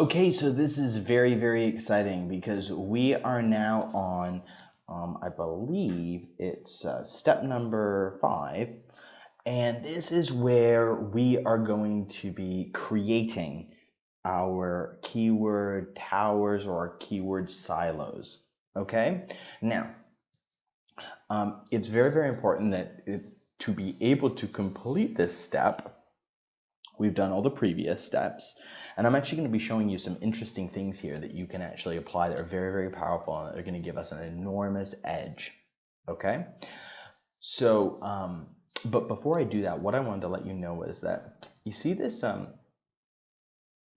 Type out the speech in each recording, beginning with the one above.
Okay, so this is very, very exciting because we are now on, I believe it's step number 5, and this is where we are going to be creating our keyword towers or our keyword silos. Okay, now it's very, very important that to be able to complete this step, we've done all the previous steps, and I'm actually going to be showing you some interesting things here that you can actually apply that are very, very powerful and they're going to give us an enormous edge. Okay, so but before I do that, what I wanted to let you know is that you see this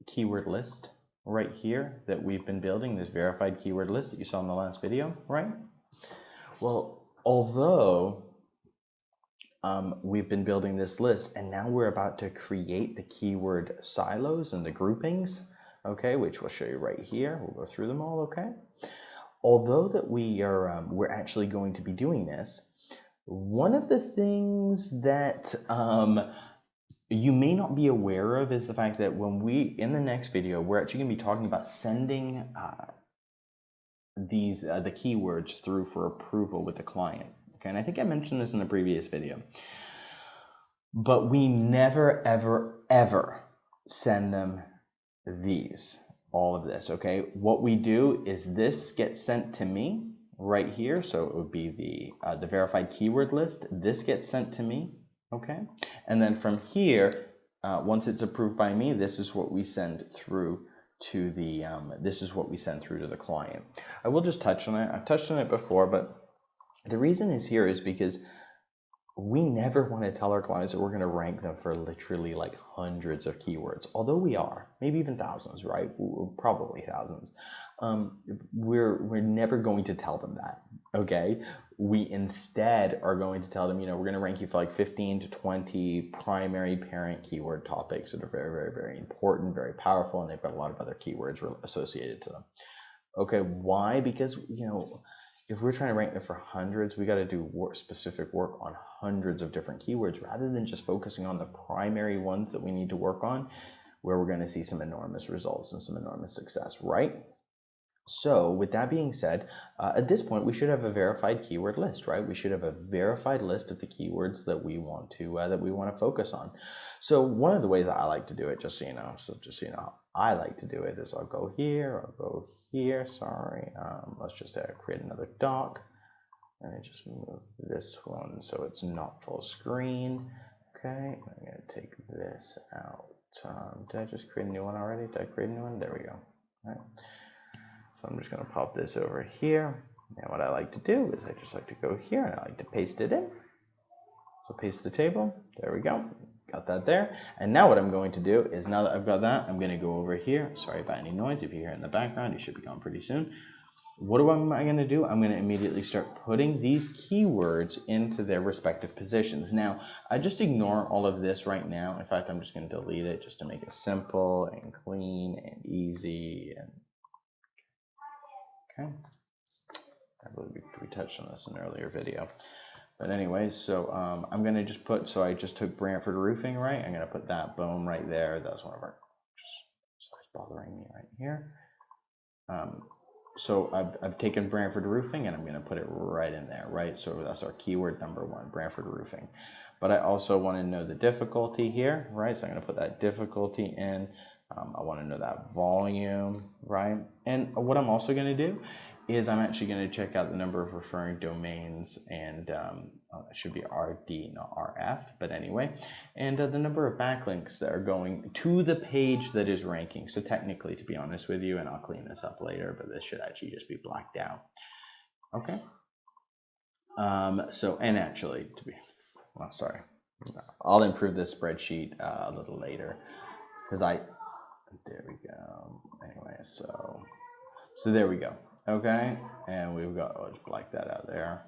keyword list right here that we've been building, this verified keyword list that you saw in the last video, right? Well, although we've been building this list, and now we're about to create the keyword silos and the groupings, okay, which we'll show you right here. We'll go through them all, okay? Although that we're actually going to be doing this, one of the things that you may not be aware of is the fact that in the next video, we're actually going to be talking about sending the keywords through for approval with the client. Okay, and I think I mentioned this in the previous video, but we never, ever, ever send them all of this, okay? What we do is this gets sent to me right here, so it would be the verified keyword list. This gets sent to me, okay? And then from here, once it's approved by me, this is what we send through to the client. I will just touch on it. I've touched on it before, but the reason is because we never want to tell our clients that we're going to rank them for literally like hundreds of keywords, although we are, maybe even thousands, right? Probably thousands. We're never going to tell them that, okay? We instead are going to tell them, we're going to rank you for like 15 to 20 primary parent keyword topics that are very, very, very important, very powerful, and they've got a lot of other keywords associated to them. Okay, why? Because, if we're trying to rank them for hundreds, we got to do specific work on hundreds of different keywords rather than just focusing on the primary ones that we need to work on, where we're going to see some enormous results and some enormous success, right? So with that being said, at this point, we should have a verified keyword list, right? We should have a verified list of the keywords that we want to focus on. So one of the ways I like to do it, just so you know, I like to do it is I'll go here, sorry, let's just say I create another doc, and I just move this one so it's not full screen. Okay, I'm going to take this out. Did I just create a new one already? Did I create a new one? There we go. All right. So I'm just going to pop this over here. And what I like to do is I just like to go here and I like to paste it in. So paste the table. There we go. Got that there. And now what I'm going to do is, now that I've got that, I'm going to go over here. Sorry about any noise. If you hear it in the background, you should be gone pretty soon. What am I going to do? I'm going to immediately start putting these keywords into their respective positions. Now, I just ignore all of this right now. In fact, I'm just going to delete it just to make it simple and clean and easy. And okay, I believe we touched on this in an earlier video. But anyway, so I'm going to just put, so I just took Brantford Roofing, right? I'm going to put that, boom, right there. That's one of our, just bothering me right here. So I've taken Brantford Roofing and I'm going to put it right in there, right? So that's our keyword number 1, Brantford Roofing. But I also want to know the difficulty here, right? So I'm going to put that difficulty in. I want to know that volume, right? And what I'm also going to do is I'm actually going to check out the number of referring domains, and it should be RD, not RF, but anyway, and the number of backlinks that are going to the page that is ranking. So technically, to be honest with you, and I'll clean this up later, but this should actually just be blacked out. Okay. So, and actually, sorry, I'll improve this spreadsheet a little later because there we go. Anyway, so there we go. Okay, and we've got, I'll just black that out there,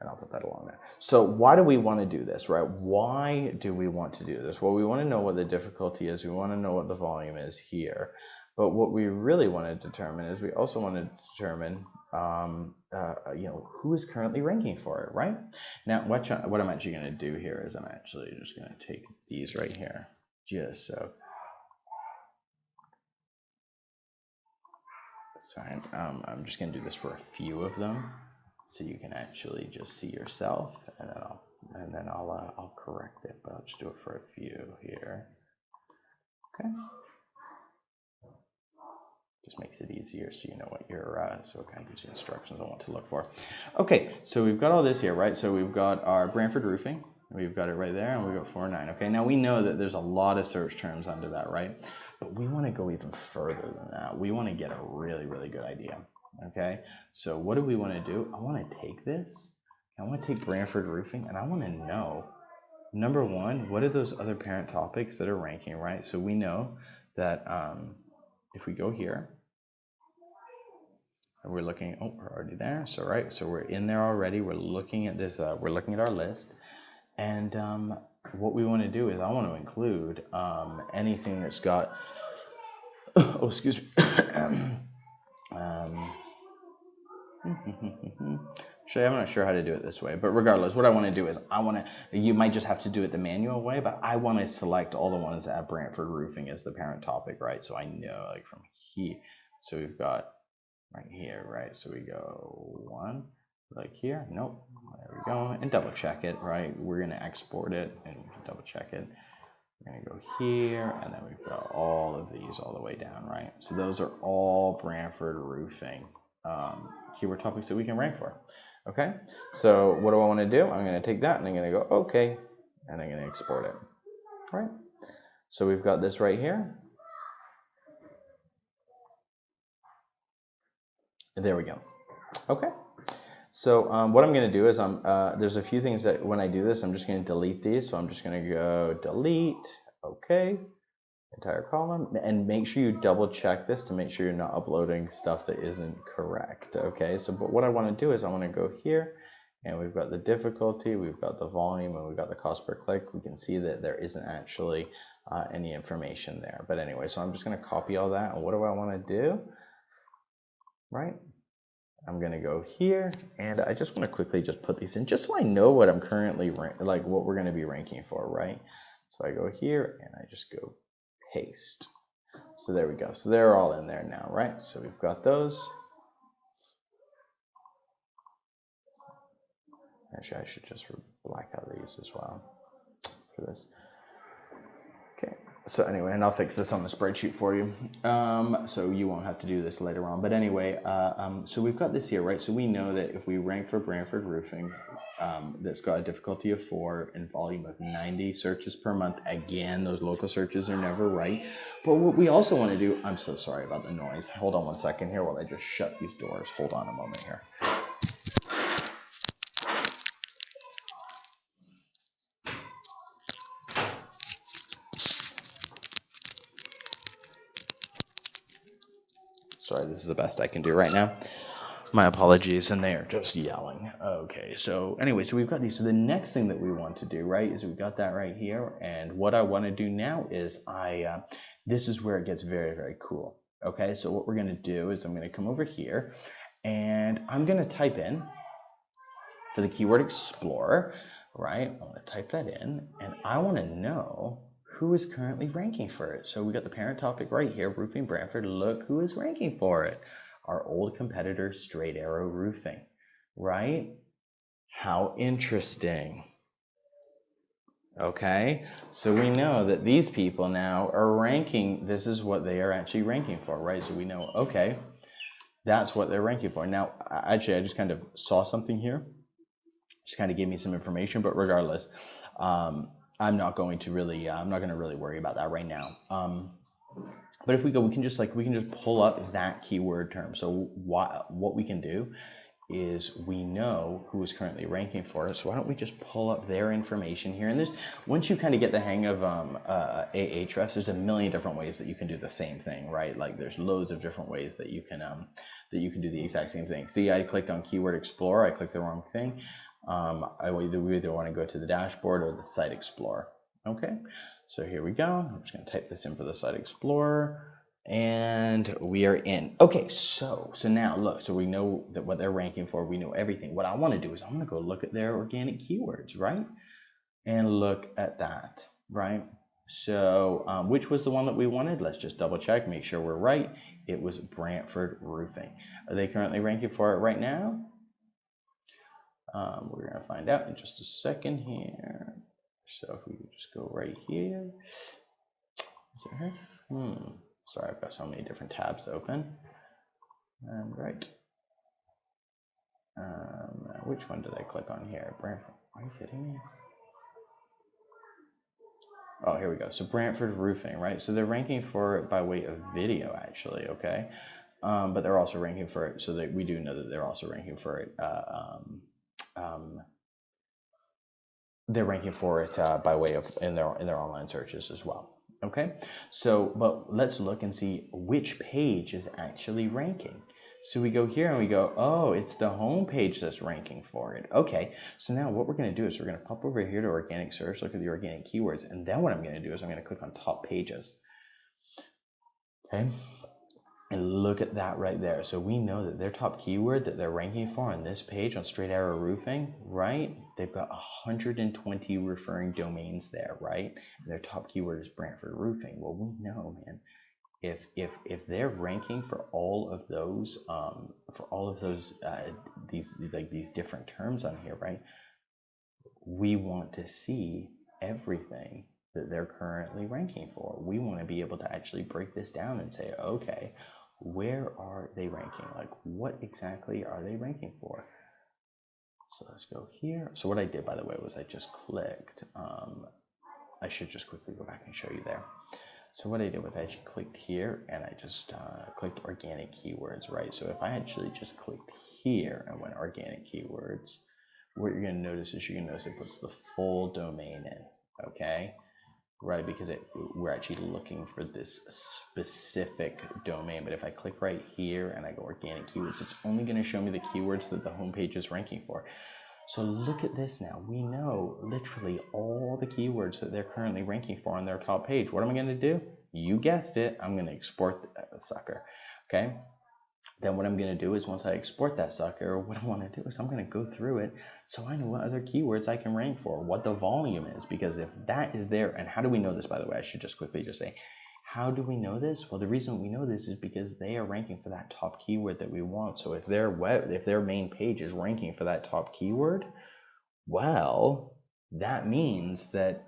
and I'll put that along there. So why do we want to do this, right? Why do we want to do this? Well, we want to know what the difficulty is. We want to know what the volume is here. But what we really want to determine is we also want to determine, who is currently ranking for it, right? Now, what I'm actually going to do here is I'm actually just going to take these right here, just so Sorry, I'm just gonna do this for a few of them, so you can actually just see yourself, and then I'll correct it, but I'll just do it for a few here. Okay. Just makes it easier, so you know what you're. So it kind of gives you instructions on what to look for. Okay, so we've got all this here, right? So we've got our Brantford Roofing. We've got it right there, and we've got 49. Okay, now we know that there's a lot of search terms under that, right? But we want to go even further than that. We want to get a really, really good idea. Okay, so what do we want to do? I want to take this. I want to take Brantford Roofing, and I want to know, number one, what are those other parent topics that are ranking, right? So we know that if we go here, and we're looking, oh, we're already there. So right, so we're in there already. We're looking at this. We're looking at our list. And what we want to do is I want to include anything that's got, oh, excuse me. Actually, I'm not sure how to do it this way, but regardless, what I want to do is you might just have to do it the manual way, but I want to select all the ones that have Brantford Roofing as the parent topic, right? So I know, like, from here, so we've got right here, right? So we go one, like here, nope, there we go, and double check it, right? We're gonna export it and double check it. We're gonna go here, and then we've got all of these all the way down, right? So those are all Brantford Roofing keyword topics that we can rank for. Okay, so what do I want to do? I'm going to take that and I'm going to go okay, and I'm going to export it. All right, so we've got this right here. There we go. Okay, so what I'm going to do is there's a few things that when I do this, I'm just going to delete these. So I'm just going to go delete. Okay. Entire column, and make sure you double check this to make sure you're not uploading stuff that isn't correct. Okay, so but what I want to do is I want to go here, and we've got the difficulty, we've got the volume, and we've got the cost per click. We can see that there isn't actually any information there, but anyway, so I'm just going to copy all that. And what do I want to do? Right, I'm going to go here, and I just want to quickly just put these in just so I know what I'm currently like what we're going to be ranking for, right? So I go here and I just go paste. So there we go. So they're all in there now, right? So we've got those. Actually, I should just black out these as well for this. Okay. So anyway, and I'll fix this on the spreadsheet for you. So you won't have to do this later on. But anyway, so we've got this here, right? So we know that if we rank for Brantford Roofing, that's got a difficulty of 4 and volume of 90 searches per month. Again, those local searches are never right. But what we also want to do, I'm so sorry about the noise. Hold on one second here while I just shut these doors. Hold on a moment here. Sorry, this is the best I can do right now. My apologies, and they are just yelling. Okay, so anyway, so we've got these. So the next thing that we want to do, right, is we've got that right here. And what I want to do now is this is where it gets very, very cool. Okay, so what we're going to do is I'm going to come over here, and I'm going to type in for the keyword Explorer, right? I want to type that in, and I want to know who is currently ranking for it. So we got the parent topic right here, Roofing Brantford. Look who is ranking for it. Our old competitor, Straight Arrow Roofing, right? How interesting. Okay, so we know that these people now are ranking, this is what they are actually ranking for, right? So we know, okay, that's what they're ranking for. Now, actually, I just kind of saw something here. Just kind of gave me some information, but regardless, I'm not going to really worry about that right now. But if we go, we can just pull up that keyword term. So what we can do is we know who is currently ranking for it. So why don't we just pull up their information here? And once you kind of get the hang of Ahrefs, there's a million different ways that you can do the same thing, right? Like there's loads of different ways that you can do the exact same thing. See, I clicked on Keyword Explorer. I clicked the wrong thing. We either want to go to the dashboard or the Site Explorer. Okay. So here we go. I'm just going to type this in for the Site Explorer, and we are in. Okay, so now look, so we know that what they're ranking for, we know everything. What I want to do is I'm going to go look at their organic keywords, right? And look at that, right? So which was the one that we wanted? Let's just double check, make sure we're right. It was Brantford Roofing. Are they currently ranking for it right now? We're going to find out in just a second here. So if we could just go right here. Is it her? Sorry, I've got so many different tabs open. And right. Which one did I click on here? Brantford. Are you kidding me? Oh, here we go. So Brantford Roofing, right? So they're ranking for it by way of video, actually, okay? But they're also ranking for it, so that we do know that they're also ranking for it. They're ranking for it by way of in their online searches as well. Okay, so but let's look and see which page is actually ranking. So we go here and we go, oh, it's the home page that's ranking for it. Okay, so now what we're going to do is we're going to pop over here to organic search, look at the organic keywords, and then what I'm going to do is I'm going to click on top pages. Okay, and look at that right there. So we know that their top keyword that they're ranking for on this page on Straight Arrow Roofing, right? They've got 120 referring domains there, right? And their top keyword is Brantford Roofing. Well, we know, man, if they're ranking for all of those these different terms on here, right? We want to see everything that they're currently ranking for. We want to be able to actually break this down and say, okay, where are they ranking? Like, what exactly are they ranking for? So let's go here. So what I did, by the way, was I just clicked. I should just quickly go back and show you there. So what I did was I actually clicked here and I just clicked organic keywords, right? So if I actually just clicked here and went organic keywords, what you're going to notice is it puts the full domain in, okay? Right, because we're actually looking for this specific domain. But if I click right here and I go organic keywords, it's only going to show me the keywords that the homepage is ranking for. So look at this now. We know literally all the keywords that they're currently ranking for on their top page. What am I going to do? You guessed it. I'm going to export the sucker. Okay. Then what I'm going to do is once I export that sucker, what I want to do is I'm going to go through it so I know what other keywords I can rank for, what the volume is, because if that is there, and how do we know this, by the way? I should just quickly just say, how do we know this? Well, the reason we know this is because they are ranking for that top keyword that we want. So if their main page is ranking for that top keyword, well, that means that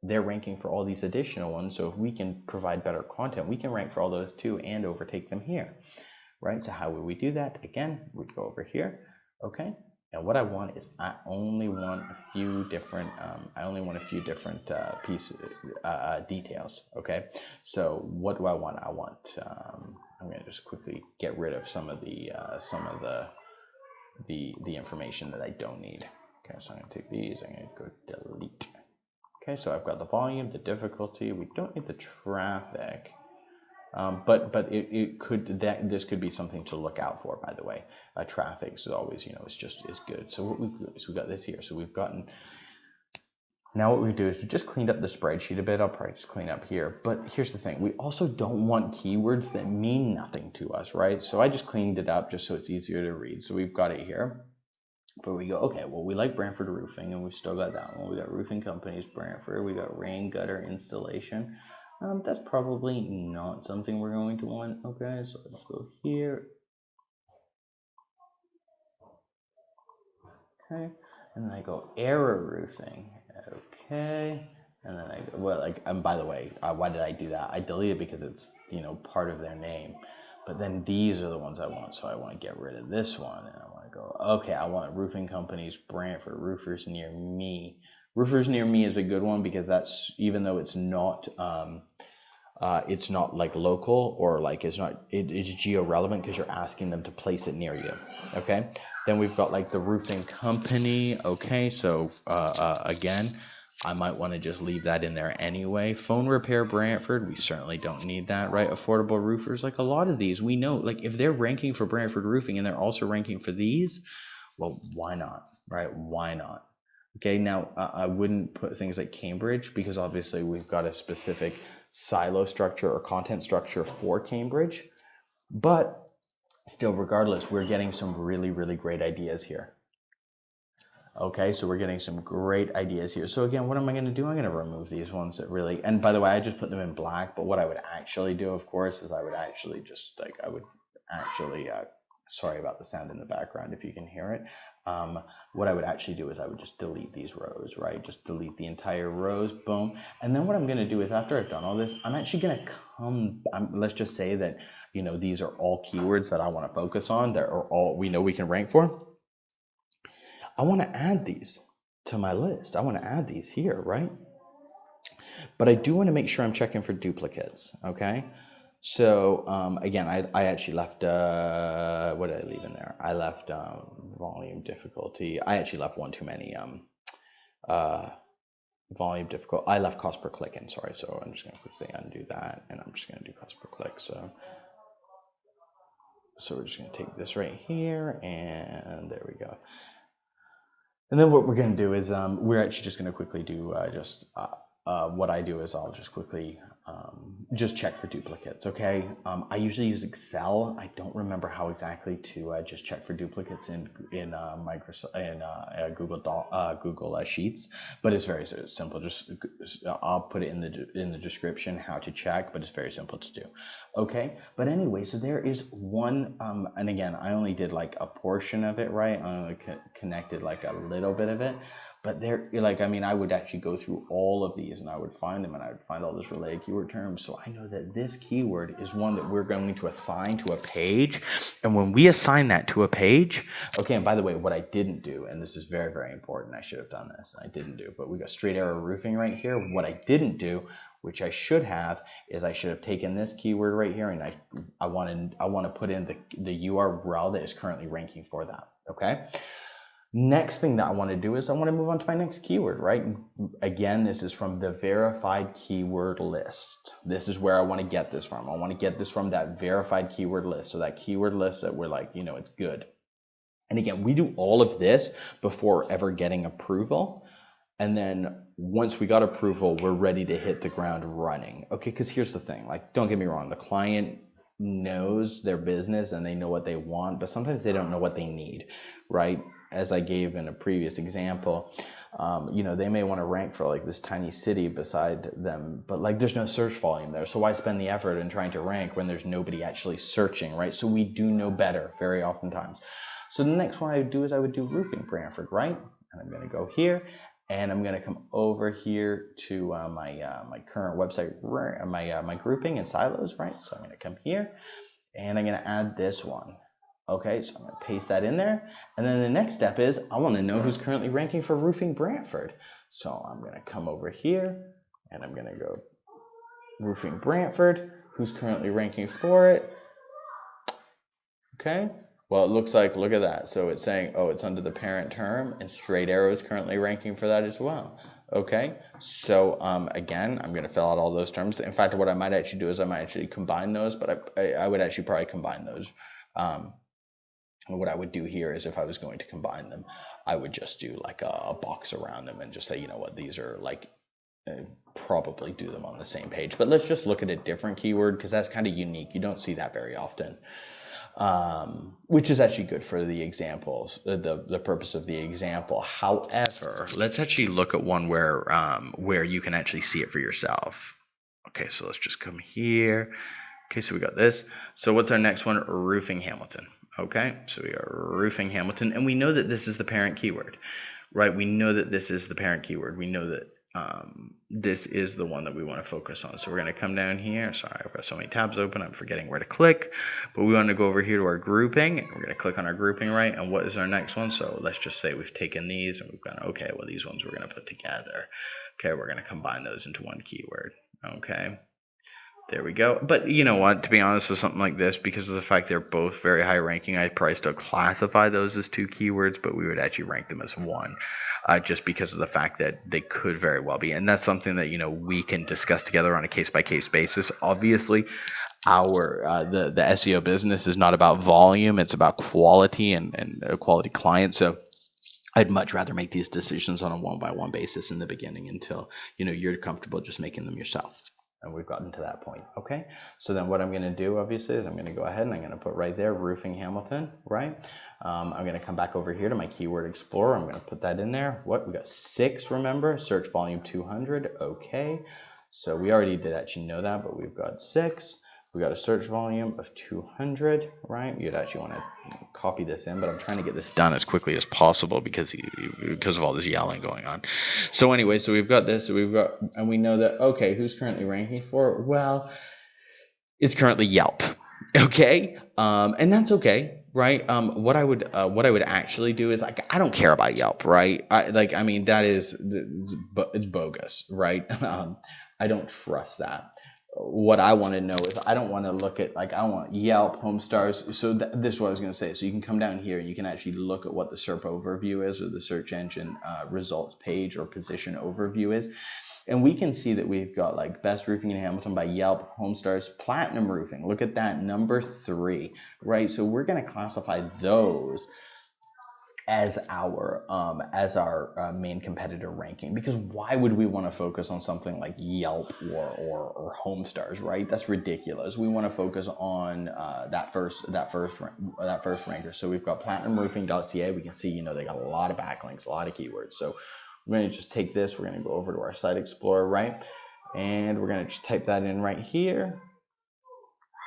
they're ranking for all these additional ones. So if we can provide better content, we can rank for all those too and overtake them here. Right, so how would we do that? Again, we'd go over here, okay? And what I want is I only want a few different details, okay? So what do I want? I want I'm going to just quickly get rid of some of the information that I don't need. Okay, so I'm going to take these. I'm going to go delete. Okay, so I've got the volume, the difficulty. We don't need the traffic. But this could be something to look out for, by the way. Traffic is always, is good. So what we got this here. So we've gotten. Now what we do is we just cleaned up the spreadsheet a bit. I'll probably just clean up here. But here's the thing: we also don't want keywords that mean nothing to us, right? So I just cleaned it up just so it's easier to read. So we've got it here. But we go, okay, well, we like Brantford Roofing, and we've still got that one. We got roofing companies, Brantford. We got rain gutter installation. That's probably not something we're going to want. Okay, so let's go here. Okay, and then I go error roofing. Okay, and then I go, well, and by the way, why did I do that? I deleted because it's part of their name. But then these are the ones I want, so I want to get rid of this one, and I want to go, okay, I want roofing companies, Brantford, roofers near me. Roofers near me is a good one because that's, even though it's not like local or like it's geo-relevant because you're asking them to place it near you. Okay, then we've got like the roofing company. Okay, so again, I might want to just leave that in there anyway. Phone repair Brantford, we certainly don't need that, right? Affordable roofers, like a lot of these, we know, like if they're ranking for Brantford Roofing and they're also ranking for these, well, why not, right? Why not? Okay, now I wouldn't put things like Cambridge because obviously we've got a specific silo structure or content structure for Cambridge, but still, regardless, we're getting some really, really great ideas here. Okay, so we're getting some great ideas here. So again, what am I going to do? I'm going to remove these ones that really, and by the way, I just put them in black, but what I would actually do, of course, is I would actually just like, I would actually, sorry about the sound in the background if you can hear it. What I would actually do is I would just delete these rows, right? Just delete the entire rows, boom. And then what I'm going to do is after I've done all this, I'm actually going to let's just say that, you know, these are all keywords that I want to focus on, that are all we know we can rank for. I want to add these to my list. I want to add these here, right? But I do want to make sure I'm checking for duplicates, okay? So again, I actually left, what did I leave in there? I left volume difficulty. I actually left one too many volume difficult. I left cost per click in, sorry. So I'm just going to quickly undo that, and I'm just going to do cost per click. So we're just going to take this right here, and there we go. And then what we're going to do is we're actually just going to quickly do what I do is I'll just quickly just check for duplicates, okay? I usually use Excel. I don't remember how exactly to just check for duplicates in Microsoft and Google Sheets, but it's very simple. Just I'll put it in the description how to check, but it's very simple to do, okay? But anyway, so there is one, and again, I only did like a portion of it, right? I only connected like a little bit of it. But there, like, I mean, I would actually go through all of these and I would find them and I would find all this related keyword terms. So I know that this keyword is one that we're going to assign to a page. And when we assign that to a page, okay, and by the way, what I didn't do, and this is very, very important, I should have done this, and I didn't do, but we got straight arrow roofing right here. What I didn't do, which I should have, is I should have taken this keyword right here and I want to put in the URL that is currently ranking for that, okay? Next thing that I want to do is I want to move on to my next keyword, right? Again, this is from the verified keyword list. This is where I want to get this from. I want to get this from that verified keyword list. So that keyword list that we're like, you know, it's good. And again, we do all of this before ever getting approval. And then once we got approval, we're ready to hit the ground running. Okay, because here's the thing, like, don't get me wrong, the client knows their business and they know what they want, but sometimes they don't know what they need, right? As I gave in a previous example, you know, they may want to rank for like this tiny city beside them, but like there's no search volume there. So why spend the effort in trying to rank when there's nobody actually searching, right? So we do know better very oftentimes. So the next one I would do is I would do roofing Brantford, right? And I'm going to go here and I'm going to come over here to my current website, my grouping and silos, right? So I'm going to come here and I'm going to add this one. Okay, so I'm going to paste that in there. And then the next step is I want to know who's currently ranking for roofing Brantford. So I'm going to come over here and I'm going to go roofing Brantford, who's currently ranking for it. Okay, well, it looks like, look at that. So it's saying, oh, it's under the parent term and straight arrow is currently ranking for that as well. Okay, so again, I'm going to fill out all those terms. In fact, what I might actually do is I might actually combine those, but I would actually probably combine those. What I would do here is if I was going to combine them, I would just do like a box around them and just say, you know what, these are like, probably do them on the same page. But let's just look at a different keyword because that's kind of unique. You don't see that very often, which is actually good for the examples, the purpose of the example. However, let's actually look at one where you can actually see it for yourself. Okay, so let's just come here. Okay, so we got this. So what's our next one? Roofing Hamilton. Okay, so we are roofing Hamilton, and we know that this is the parent keyword, right? We know that this is the parent keyword. We know that this is the one that we want to focus on. So we're going to come down here. Sorry, I've got so many tabs open, I'm forgetting where to click, but we want to go over here to our grouping. We're going to click on our grouping, right? And what is our next one? So let's just say we've taken these and we've gone, okay, well, these ones we're going to put together. Okay, we're going to combine those into one keyword. Okay. There we go. But you know what, to be honest with something like this, because of the fact they're both very high ranking, I'd probably still classify those as two keywords, but we would actually rank them as one, just because of the fact that they could very well be. And that's something that, you know, we can discuss together on a case-by-case basis. Obviously, the SEO business is not about volume, it's about quality and a quality client. So I'd much rather make these decisions on a one-by-one basis in the beginning until, you know, you're comfortable just making them yourself. And we've gotten to that point, okay? So then what I'm gonna do, obviously, is I'm gonna go ahead and I'm gonna put right there, Roofing Hamilton, right? I'm gonna come back over here to my Keyword Explorer. I'm gonna put that in there. What, we got 6, remember? Search volume 200, okay. So we already did actually know that, but we've got 6. We got a search volume of 200, right? You'd actually want to copy this in, but I'm trying to get this done as quickly as possible because of all this yelling going on. So anyway, so we've got this, and we know that, okay, who's currently ranking for it? Well, it's currently Yelp, okay? And that's okay, right? What I would actually do is, like, I don't care about Yelp, right? I mean, that is, it's bogus, right? I don't trust that. What I want to know is, I don't want to look at, like, I want Yelp, home stars. So this is what I was going to say. So you can come down here and you can actually look at what the SERP overview is, or the search engine results page or position overview is. And we can see that we've got, like, Best Roofing in Hamilton by Yelp, Home Stars, Platinum Roofing. Look at that, number 3, right? So we're going to classify those as our main competitor ranking, because why would we want to focus on something like Yelp or Home Stars, right? That's ridiculous. We want to focus on that first ranker. So we've got platinumroofing.ca. We can see, you know, they got a lot of backlinks, a lot of keywords. So we're going to just take this. We're going to go over to our Site Explorer, right? And we're going to just type that in right here.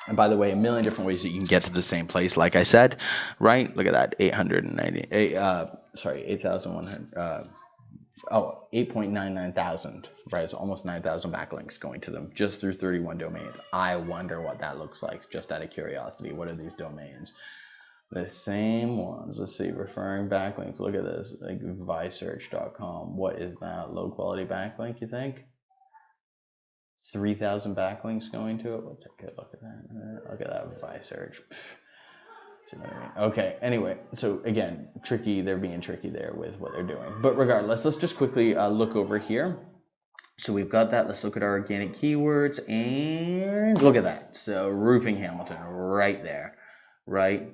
And by the way, a million different ways that you can get to the same place, like I said, right? Look at that, 8,100, 8.99 thousand, right? It's almost 9,000 backlinks going to them just through 31 domains. I wonder what that looks like, just out of curiosity. What are these domains? The same ones. Let's see, referring backlinks. Look at this, like visearch.com. What is that? Low quality backlink, you think? 3,000 backlinks going to it. Let's take a look at that. Look at that, Visearch. You know what I mean? Okay, anyway, so again, tricky. They're being tricky there with what they're doing. But regardless, let's just quickly look over here. So we've got that. Let's look at our organic keywords and look at that. So Roofing Hamilton right there, right?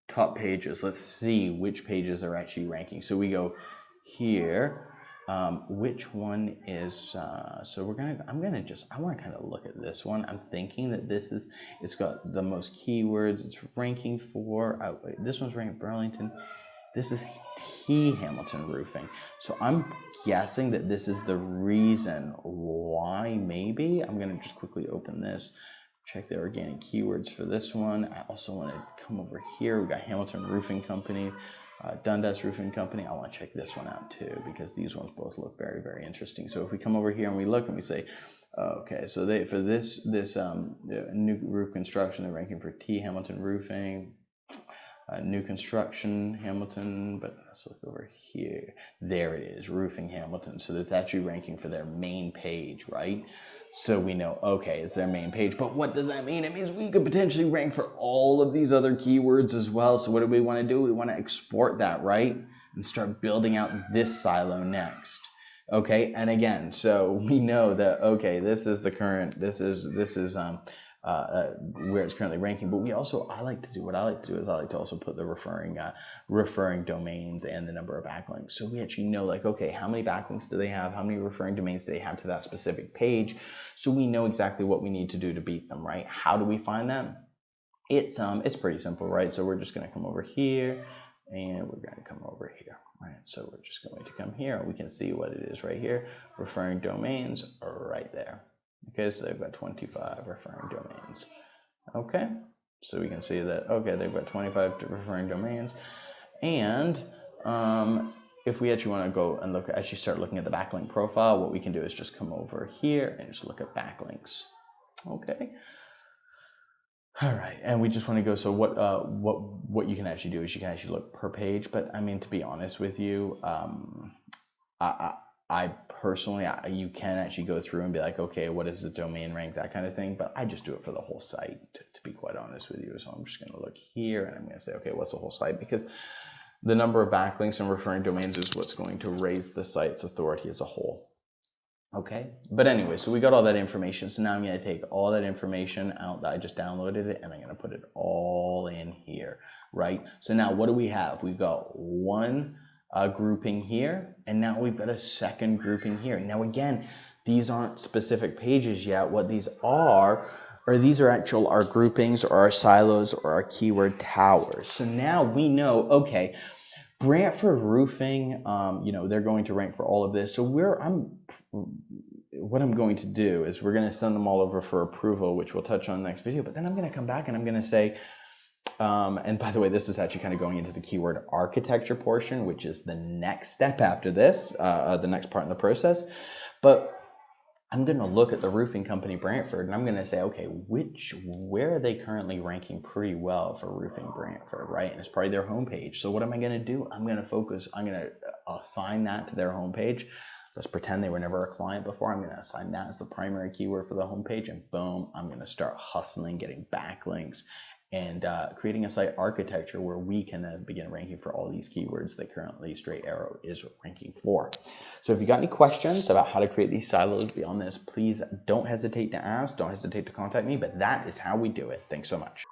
Top pages. Let's see which pages are actually ranking. So we go here. Which one is, so I want to kind of look at this one. I'm thinking that it's got the most keywords. It's ranking for, this one's ranked Burlington. This is T Hamilton Roofing. So I'm guessing that this is the reason why. Maybe I'm going to just quickly open this, check the organic keywords for this one. I also want to come over here. We got Hamilton Roofing Company, Dundas Roofing Company. I want to check this one out too, because these ones both look very, very interesting. So if we come over here and we look and we say, okay, so for this new roof construction, they're ranking for T Hamilton Roofing, new construction Hamilton, but let's look over here. There it is, Roofing Hamilton. So that's actually ranking for their main page, right? So we know, okay, it's their main page, but what does that mean? It means we could potentially rank for all of these other keywords as well. So what do we want to do? We want to export that, right? And start building out this silo next. Okay, and again, so we know that, okay, this is the current, this is where it's currently ranking, but what I like to do is I like to also put the referring domains and the number of backlinks. So we actually know, like, okay, how many backlinks do they have? How many referring domains do they have to that specific page? So we know exactly what we need to do to beat them, right? How do we find them? It's pretty simple, right? So we're just going to come over here and we're going to come over here, right? So we're just going to come here and we can see what it is right here. Referring domains are right there. Okay, so they've got 25 referring domains. Okay, so we can see that, okay, they've got 25 referring domains. And if we actually want to go and start looking at the backlink profile, what we can do is just come over here and just look at backlinks. Okay. All right, and we just want to go, so what you can actually do is you can actually look per page, but I mean, to be honest with you, I personally, you can actually go through and be like, okay, what is the domain rank, that kind of thing, but I just do it for the whole site, to be quite honest with you. So I'm just going to look here and I'm going to say, okay, what's the whole site? Because the number of backlinks and referring domains is what's going to raise the site's authority as a whole. Okay, but anyway, so we got all that information. So now I'm going to take all that information out that I just downloaded it and I'm going to put it all in here, right? So now what do we have? We've got one grouping here, and now we've got a second grouping here. Now again, these aren't specific pages yet. What these are, or these are actual our groupings or our silos or our keyword towers. So now we know, okay, Brantford Roofing, they're going to rank for all of this. So what I'm going to do is we're going to send them all over for approval, which we'll touch on in the next video. But then I'm going to come back and I'm going to say, and by the way, this is actually kind of going into the keyword architecture portion, which is the next step after this, the next part in the process. But I'm going to look at the roofing company Brantford, and I'm going to say, okay, where are they currently ranking pretty well for roofing Brantford, right? And it's probably their homepage. So what am I going to do? I'm going to assign that to their homepage. Let's pretend they were never a client before. I'm going to assign that as the primary keyword for the homepage, and boom, I'm going to start hustling, getting backlinks, and creating a site architecture where we can begin ranking for all these keywords that currently Straight Arrow is ranking for. So if you got any questions about how to create these silos beyond this, please don't hesitate to ask, don't hesitate to contact me, but that is how we do it. Thanks so much.